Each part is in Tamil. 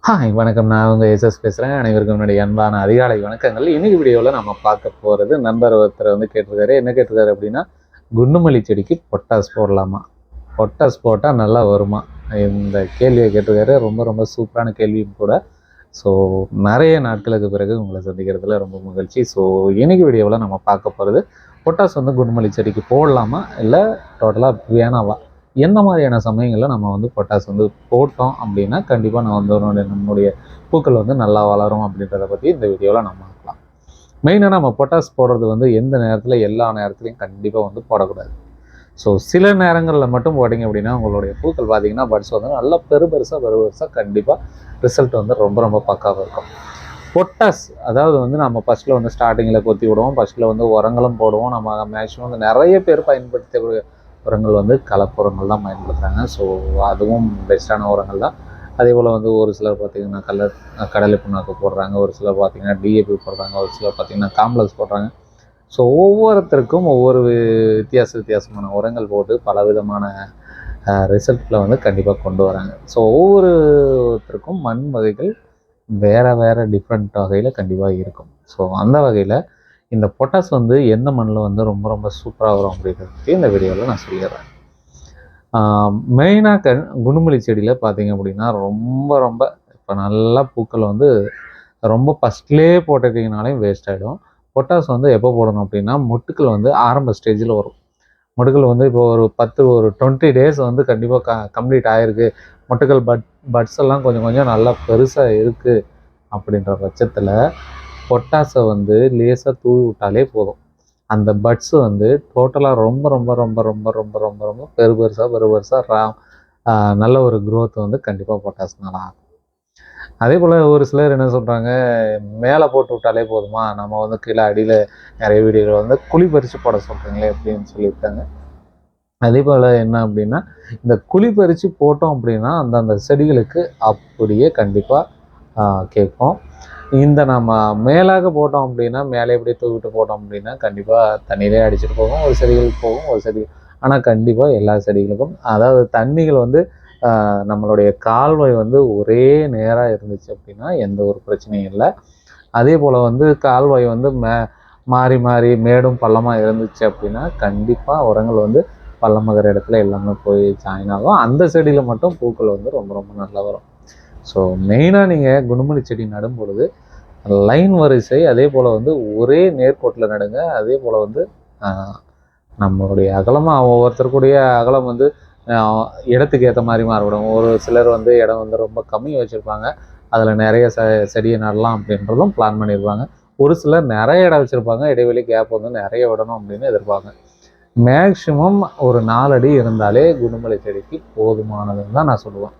ஹாய் வணக்கம். நான் உங்கள் எஸ்எஸ் பேசுகிறேன். அனைவருக்கும் என்னுடைய அன்பான அதிகாலை வணக்கங்கள். இன்னைக்கு வீடியோவில் நம்ம பார்க்க போகிறது, நண்பர் ஒருத்தர் கேட்டிருக்காரு. என்ன கேட்டிருக்காரு அப்படின்னா, குண்டுமல்லி செடிக்கு பொட்டாஸ் போடலாமா, பொட்டாஸ் போட்டால் நல்லா வருமா, இந்த கேள்வியை கேட்டிருக்காரு. ரொம்ப ரொம்ப சூப்பரான கேள்வியும் கூட. ஸோ நிறைய நாட்களுக்கு பிறகு உங்களை சந்திக்கிறதுல ரொம்ப மகிழ்ச்சி. ஸோ இன்னைக்கு வீடியோவில் நம்ம பார்க்க போகிறது, பொட்டாஸ் குண்டுமல்லி செடிக்கு போடலாமா இல்லை டோட்டலாக வேணாவா, எந்த மாதிரியான சமயங்களில் நம்ம பொட்டாஸ் போட்டோம் அப்படின்னா கண்டிப்பாக நம்மளுடைய பூக்கள் நல்லா வளரும் அப்படின்றத பற்றி இந்த வீடியோவில் நம்ம பார்க்கலாம். மெயினாக நம்ம பொட்டாஸ் போடுறது எந்த நேரத்தில், எல்லா நேரத்துலையும் கண்டிப்பாக போடக்கூடாது. ஸோ சில நேரங்களில் மட்டும் போட்டிங்க அப்படின்னா உங்களுடைய பூக்கள் பார்த்தீங்கன்னா பட்ஸ் நல்லா பெருசாக கண்டிப்பாக ரிசல்ட் ரொம்ப ரொம்ப பக்காவாக இருக்கும். பொட்டாஸ் அதாவது நம்ம ஃபஸ்ட்டில் ஸ்டார்டிங்கில் கொத்தி விடுவோம், ஃபஸ்ட்டில் உரங்களும் போடுவோம். நம்ம மேக்ஸிமம் நிறைய பேர் பயன்படுத்தக்கூடிய உரங்கள் கலப்புரங்கள் தான் பயன்படுத்துகிறாங்க. ஸோ அதுவும் பெஸ்ட்டான உரங்கள் தான். அதே போல் ஒரு சிலர் பார்த்திங்கன்னா கடலை புண்ணாக்கு போடுறாங்க, ஒரு சிலர் பார்த்திங்கன்னா டிஏபி போடுறாங்க, ஒரு சிலர் பார்த்திங்கன்னா காம்ப்ளெக்ஸ் போடுறாங்க. ஸோ ஒவ்வொருத்தருக்கும் ஒவ்வொரு வித்தியாசமான உரங்கள் போட்டு பலவிதமான ரிசல்ட்டில் கண்டிப்பாக கொண்டு வராங்க. ஸோ ஒவ்வொருத்தருக்கும் மண் வகைகள் வேறு டிஃப்ரெண்ட் வகையில் கண்டிப்பாக இருக்கும். ஸோ அந்த வகையில் இந்த பொட்டாஸ் எந்த மண்ணில் ரொம்ப ரொம்ப சூப்பராக வரும் அப்படிங்கிறது இந்த வீடியோவில் நான் சொல்லிடுறேன். மெயினாக குண்டுமல்லி செடியில் பார்த்தீங்க அப்படின்னா ரொம்ப ரொம்ப இப்போ நல்லா பூக்கள் ரொம்ப ஃபஸ்ட்லேயே போட்டுட்டிங்கனாலையும் வேஸ்ட் ஆகிடும். பொட்டாஸ் எப்போ போடணும் அப்படின்னா மொட்டுக்கள் ஆரம்ப ஸ்டேஜில் வரும். மொட்டுக்கள் இப்போ ஒரு 20 டேஸ் கண்டிப்பாக கம்ப்ளீட் ஆகிருக்கு, மொட்டுக்கள் பட்ஸ் எல்லாம் கொஞ்சம் நல்லா பெருசாக இருக்குது அப்படின்ற பட்சத்தில் பொட்டாஸை லேசாக தூவி விட்டாலே போதும். அந்த பட்ஸு டோட்டலாக ரொம்ப ரொம்ப ரொம்ப ரொம்ப ரொம்ப ரொம்ப ரொம்ப பெருசாக நல்ல ஒரு க்ரோத் கண்டிப்பாக பொட்டாஸ்னால ஆகும். அதே போல் ஒரு சிலர் என்ன சொல்கிறாங்க, மேலே போட்டு விட்டாலே போதுமா, நம்ம கீழே அடியில் நிறைய வீடியோவில் குழி பறித்து போட சொல்கிறீங்களே அப்படின்னு சொல்லியிருக்காங்க. அதே போல் என்ன அப்படின்னா, இந்த குழி பறித்து போட்டோம் அப்படின்னா அந்த செடிகளுக்கு அப்படியே கண்டிப்பாக கேட்கும். இந்த நம்ம மேலாக போட்டோம் அப்படின்னா, மேலே எப்படி தூக்கிட்டு போட்டோம் அப்படின்னா கண்டிப்பாக தண்ணியிலே அடிச்சுட்டு போகும், ஒரு செடிகளுக்கு போகும், ஒரு செடி. ஆனால் கண்டிப்பாக எல்லா செடிகளுக்கும் அதாவது தண்ணிகள் நம்மளுடைய கால்வாய் ஒரே நேராக இருந்துச்சு அப்படின்னா எந்த ஒரு பிரச்சனையும் இல்லை. அதே போல் கால்வாய் மாறி மாறி மேடும் பள்ளமாக இருந்துச்சு அப்படின்னா கண்டிப்பாக உரங்கள் பள்ளமாகிற இடத்துல எல்லாமே போய் ஜாயின் ஆகும். அந்த செடியில் மட்டும் பூக்கள் ரொம்ப ரொம்ப நல்லா வரும். ஸோ மெயினாக நீங்கள் குண்டுமல்லி செடி நடும் பொழுது லைன் வரிசை, அதே போல் ஒரே நேர்கோட்டில் நடுங்க. அதே போல் நம்மளுடைய அகலமாக ஒவ்வொருத்தருக்குடைய அகலம் இடத்துக்கு ஏற்ற மாதிரி மாறுபடும். ஒரு சிலர் இடம் ரொம்ப கம்மி வச்சுருப்பாங்க, அதில் நிறைய செடியை நடலாம் அப்படின்றதும் பிளான் பண்ணியிருப்பாங்க. ஒரு சிலர் நிறைய இடம் வச்சுருப்பாங்க, இடைவெளி கேப் நிறைய விடணும் அப்படின்னு எதிர்பார்ப்பாங்க. மேக்சிமம் ஒரு 4 அடி இருந்தாலே குண்டுமல்லி செடிக்கு போதுமானதுன்னு தான் நான் சொல்லுவேன்.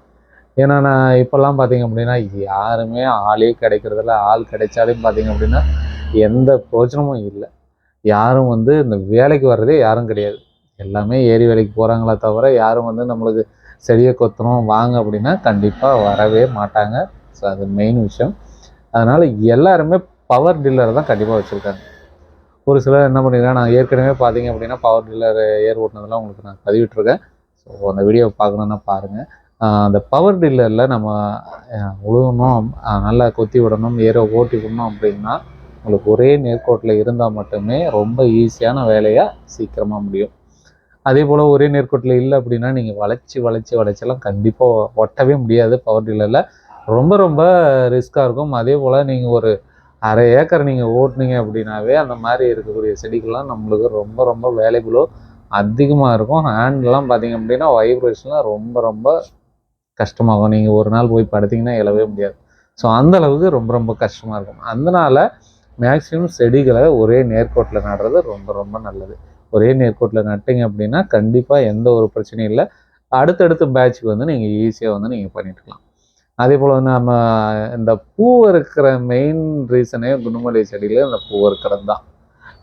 ஏன்னா நான் இப்போல்லாம் பார்த்தீங்க அப்படின்னா யாருமே ஆளே கிடைக்கிறதில்ல. ஆள் கிடைச்சாலும் பார்த்தீங்க அப்படின்னா எந்த பிரோஜனமும் இல்லை. யாரும் இந்த வேலைக்கு வர்றதே யாரும் கிடையாது. எல்லாமே ஏரி வேலைக்கு போகிறாங்களே தவிர யாரும் நம்மளுக்கு செடியை கொத்தணும் வாங்க அப்படின்னா கண்டிப்பாக வரவே மாட்டாங்க. ஸோ அது மெயின் விஷயம். அதனால் எல்லாருமே பவர் டில்லரை தான் கண்டிப்பாக வச்சுருக்காங்க. ஒரு சிலர் என்ன பண்ணியிருக்காங்க, நான் ஏற்கனவே பார்த்தீங்க அப்படின்னா பவர் டில்லர் ஏர் ஓட்டினதெல்லாம் உங்களுக்கு நான் பதிவிட்டிருக்கேன். ஸோ அந்த வீடியோவை பார்க்கணுன்னா பாருங்கள். அந்த பவர் டில்லரில் நம்ம உழுவணும், நல்லா கொத்தி விடணும், ஏற ஓட்டி விடணும் அப்படின்னா உங்களுக்கு ஒரே நேர்கோட்டில் இருந்தால் மட்டுமே ரொம்ப ஈஸியான வேலையாக சீக்கிரமாக முடியும். அதே போல் ஒரே நேர்கோட்டில் இல்லை அப்படின்னா நீங்கள் வளைச்செல்லாம் கண்டிப்பாக ஒட்டவே முடியாது. பவர் டில்லரில் ரொம்ப ரொம்ப ரிஸ்க்காக இருக்கும். அதே போல் நீங்கள் ஒரு 1/2 ஏக்கர் நீங்கள் ஓட்டுனீங்க அப்படின்னாவே அந்த மாதிரி இருக்கக்கூடிய செடிகள்லாம் நம்மளுக்கு ரொம்ப ரொம்ப வேலைகளோ அதிகமாக இருக்கும். ஹேண்ட்லாம் பார்த்தீங்க அப்படின்னா வைப்ரேஷன்லாம் ரொம்ப ரொம்ப கஷ்டமாகும். நீங்கள் ஒரு நாள் போய் படுத்திங்கன்னா எழவே முடியாது. ஸோ அந்தளவுக்கு ரொம்ப ரொம்ப கஷ்டமாக இருக்கும். அதனால் மேக்ஸிமம் செடிகளை ஒரே நேர்கோட்டில் நடுறது ரொம்ப ரொம்ப நல்லது. ஒரே நேர்கோட்டில் நட்டிங்க அப்படின்னா கண்டிப்பாக எந்த ஒரு பிரச்சனையும் இல்லை. அடுத்தடுத்த பேட்சுக்கு நீங்கள் ஈஸியாக நீங்கள் பண்ணிட்டுருக்கலாம். அதே போல் நம்ம இந்த பூ இருக்கிற மெயின் ரீசனே குண்டுமல்லி செடியில் இந்த பூ இருக்கிறது தான்.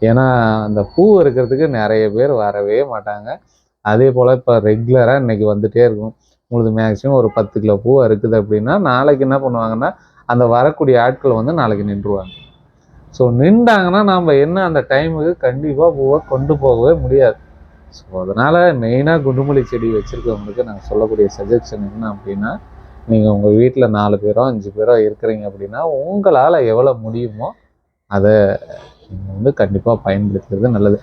ஏன்னா அந்த பூ இருக்கிறதுக்கு நிறைய பேர் வரவே மாட்டாங்க. அதே போல் இப்போ ரெகுலராக இன்றைக்கி வந்துகிட்டே இருக்கும். உங்களுக்கு மேக்ஸிமம் ஒரு 10 கிலோ பூ இருக்குது அப்படின்னா நாளைக்கு என்ன பண்ணுவாங்கன்னா அந்த வரக்கூடிய ஆட்கள் நாளைக்கு நின்றுவாங்க. ஸோ நின்றாங்கன்னா நாம் என்ன அந்த டைமுக்கு கண்டிப்பாக பூவை கொண்டு போகவே முடியாது. ஸோ அதனால் மெயினாக குண்டுமல்லி செடி வச்சுருக்கவங்களுக்கு நான் சொல்லக்கூடிய சஜஷன் என்ன அப்படின்னா, நீங்கள் உங்கள் வீட்டில் 4 பேரோ 5 பேரோ இருக்கிறீங்க அப்படின்னா உங்களால் எவ்வளோ முடியுமோ அதை நீங்கள் வந்து கண்டிப்பாக பயன்படுத்துறது நல்லது.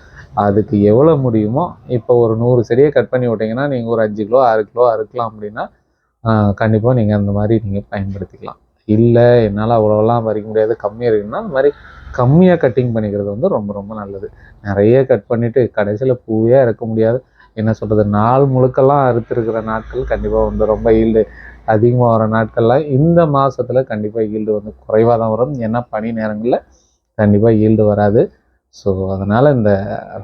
அதுக்கு எவ்வளோ முடியுமோ, இப்போ ஒரு 100 செடியை கட் பண்ணி விட்டிங்கன்னா நீங்கள் ஒரு 5 கிலோ 6 கிலோ அறுக்கலாம் அப்படின்னா கண்டிப்பாக நீங்கள் அந்த மாதிரி நீங்கள் பயன்படுத்திக்கலாம். இல்லை என்னால் அவ்வளோலாம் பறிக்க முடியாது, கம்மியாக இருக்குன்னா அந்த மாதிரி கம்மியாக கட்டிங் பண்ணிக்கிறது வந்து ரொம்ப ரொம்ப நல்லது. நிறைய கட் பண்ணிவிட்டு கடைசியில் பூவே இறக்க முடியாது. என்ன சொல்கிறது, நாள் முழுக்கெல்லாம் அறுத்துருக்கிற நாட்கள் கண்டிப்பாக வந்து ரொம்ப ஈல்டு அதிகமாக வர நாட்கள்லாம் இந்த மாதத்தில் கண்டிப்பாக ஈல்டு வந்து குறைவாக தான் வரும். ஏன்னா பனி நேரங்களில் கண்டிப்பாக ஈல்டு வராது. ஸோ அதனால் இந்த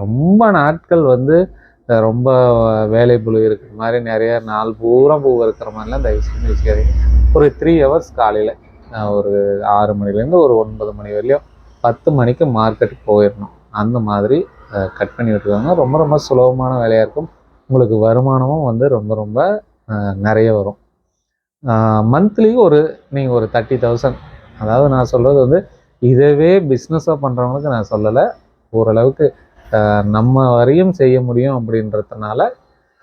ரொம்ப நாட்கள் வந்து ரொம்ப வேலை புழு இருக்கிற மாதிரி நிறைய நாள் பூரா பூ இருக்கிற மாதிரிலாம் தயவு செஞ்சு வச்சுக்காதீங்க. ஒரு 3 ஹவர்ஸ் காலையில் ஒரு 6 மணிலேருந்து ஒரு 9 மணி வரையும் 10 மணிக்கு மார்க்கெட்டுக்கு போயிடணும். அந்த மாதிரி கட் பண்ணி விட்டுருவாங்க. ரொம்ப ரொம்ப சுலபமான வேலையாக இருக்கும். உங்களுக்கு வருமானமும் வந்து ரொம்ப ரொம்ப நிறைய வரும். மந்த்லி நீங்கள் ஒரு 30,000, அதாவது நான் சொல்கிறது வந்து இதவே பிஸ்னஸாக பண்ணுறவங்களுக்கு நான் சொல்லலை, ஓரளவுக்கு நம்ம வரையும் செய்ய முடியும் அப்படின்றதுனால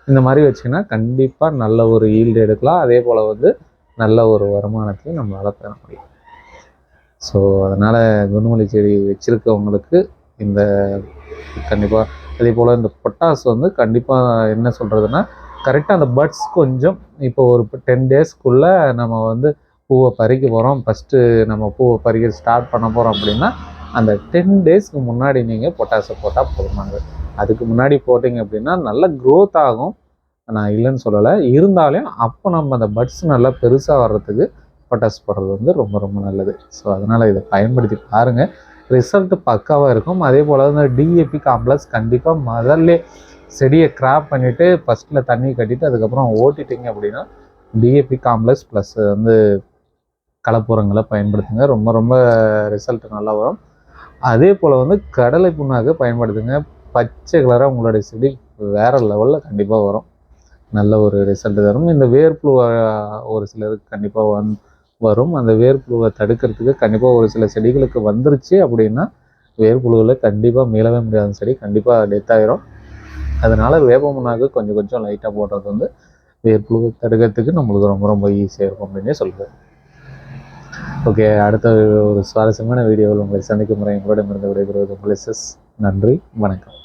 இந்த மாதிரி வச்சுன்னா கண்டிப்பாக நல்ல ஒரு ஈல்டு எடுக்கலாம். அதே போல் வந்து நல்ல ஒரு வருமானத்தையும் நம்மளால் பெற முடியும். ஸோ அதனால் குண்டுமல்லி செடி வச்சுருக்கவங்களுக்கு இந்த கண்டிப்பாக அதே போல் இந்த பொட்டாஸ் வந்து கண்டிப்பாக என்ன சொல்கிறதுனா கரெக்டாக அந்த பட்ஸ் கொஞ்சம் இப்போ ஒரு 10 டேஸ்க்குள்ளே நம்ம வந்து பூவை பறிக்க போகிறோம், ஃபஸ்ட்டு நம்ம பூவை பறிக்க ஸ்டார்ட் பண்ண போகிறோம் அப்படின்னா அந்த 10 டேஸ்க்கு முன்னாடி நீங்கள் பொட்டாஸை போட்டால் போதுமானது. அதுக்கு முன்னாடி போட்டிங்க அப்படின்னா நல்ல க்ரோத் ஆகும், நான் இல்லைன்னு சொல்லலை. இருந்தாலும் அப்போ நம்ம அந்த பட்ஸ் நல்லா பெருசாக வர்றதுக்கு பொட்டாஸ் போடுறது வந்து ரொம்ப ரொம்ப நல்லது. ஸோ அதனால் இதை பயன்படுத்தி பாருங்கள், ரிசல்ட்டு பக்காவாக இருக்கும். அதே போல் வந்து டிஏபி காம்ப்ளெக்ஸ் கண்டிப்பாக முதல்ல செடியை கிராப் பண்ணிவிட்டு ஃபஸ்ட்டில் தண்ணி கட்டிட்டு அதுக்கப்புறம் ஓட்டிட்டிங்க அப்படின்னா டிஏபி காம்ப்ளெக்ஸ் ப்ளஸ் வந்து கலப்புரங்களை பயன்படுத்துங்க, ரொம்ப ரொம்ப ரிசல்ட் நல்லா வரும். அதே போல் வந்து கடலை புண்ணாக்கு பயன்படுத்துங்க, பச்சை கலராக உங்களுடைய செடி வேறு லெவலில் கண்டிப்பாக வரும், நல்ல ஒரு ரிசல்ட் தரும். இந்த வேர்ப்புழுவை ஒரு சிலருக்கு கண்டிப்பாக வரும். அந்த வேர்ப்புழுவை தடுக்கிறதுக்கு கண்டிப்பாக ஒரு சில செடிகளுக்கு வந்துருச்சு அப்படின்னா வேர்ப்புழுவில் கண்டிப்பாக மீளவே முடியாத செடி கண்டிப்பாக டெத் ஆகிரும். அதனால் வேப்ப புண்ணாக்கு கொஞ்சம் கொஞ்சம் லைட்டாக போடுறது வந்து வேர்ப்புழு தடுக்கிறதுக்கு நம்மளுக்கு ரொம்ப ரொம்ப ஈஸியாக இருக்கும் அப்படின்னே சொல்லுவேன். ஓகே, அடுத்த ஒரு சுவாரஸ்யமான வீடியோவில் உங்களை சந்திக்கும் முறை உங்களிடமிருந்து விடைபெறுவது உங்கள் எஸ்எஸ். நன்றி, வணக்கம்.